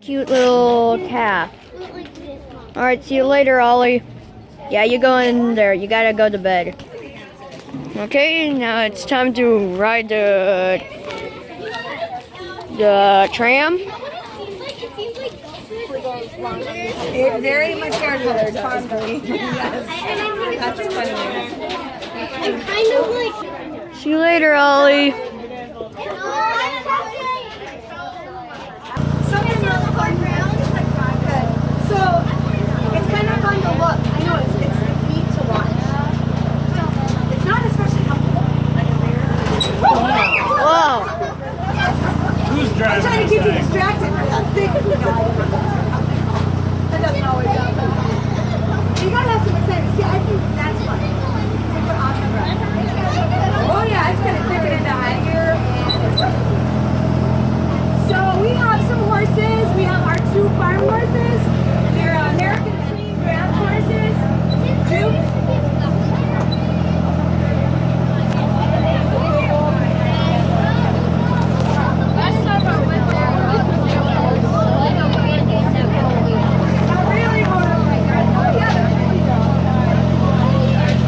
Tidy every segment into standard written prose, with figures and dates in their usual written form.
Cute little calf. Alright, see you later, Ollie. Yeah, you go in there. You gotta go to bed. Okay, now it's time to ride the tram. It very much colored, fondly. Yes. That's funny. I'm kind of like. See you later, Ollie. So it's kind of fun to look. I know it's neat to watch. It's not especially comfortable. Whoa! Who's I'm driving? trying to keep you distracted from that big guy. That doesn't always happen. You gotta have some excitement. See, I think that's fun. Super awesome ride. Oh yeah, it's gonna kick it into high gear. So we have some horses. We have our 2 farm horses. They're American Cream Draft horses.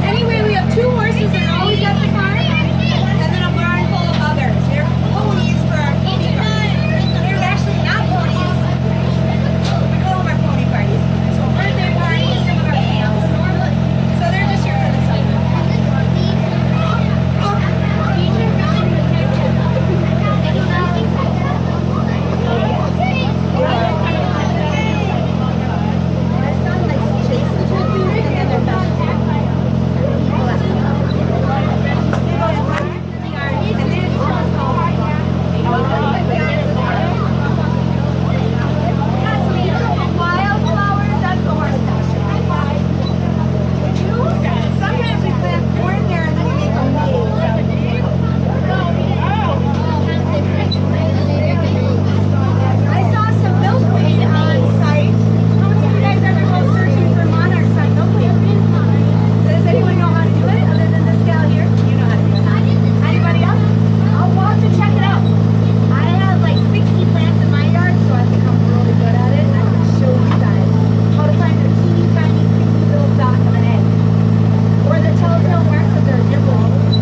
Anyway, we have 2 horses that are always at the farm, and then a barn full of others. They're ponies for our pony parties. They're actually not ponies. We call them our pony parties. So birthday parties, some of our camps. So they're just here for the summer. My son likes to chase the turkeys, and then they're back. Wildflowers, that's the horse pasture. Sometimes we plant corn there and then we make a maze. I saw some milkweed on site. How many of you guys ever go searching for monarchs on milkweed? Does anyone know how to do it other than this gal here? You know how to do it. Anybody else? I'll walk to check it out. I have like 60 plants in my yard, so I think I'm really good at it. And I can show you guys how to find a teeny tiny creepy little dot of an egg. Or the telltale marks of their nipples.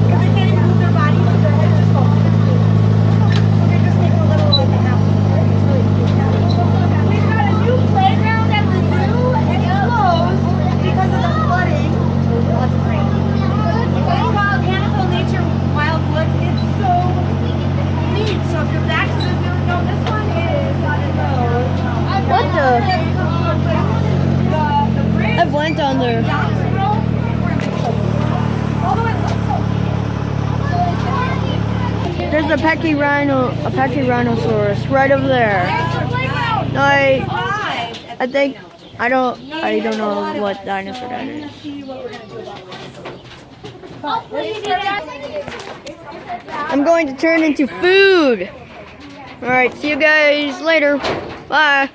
Because they can't even move their bodies, so their heads just go. So they just make a little like a happy. It's really cute. We've got a new playground at the zoo. It's closed because of the flooding. That's great. It's called Canada Nature Wild Woods. It's so neat. So if you're back to the zoo, no, this one is on the road. What the? The bridge. I went on there. Although it looks so There's a pachyrhinosaurus right over there. No, I think I don't know what dinosaur that is. I'm going to turn into food. All right, see you guys later. Bye.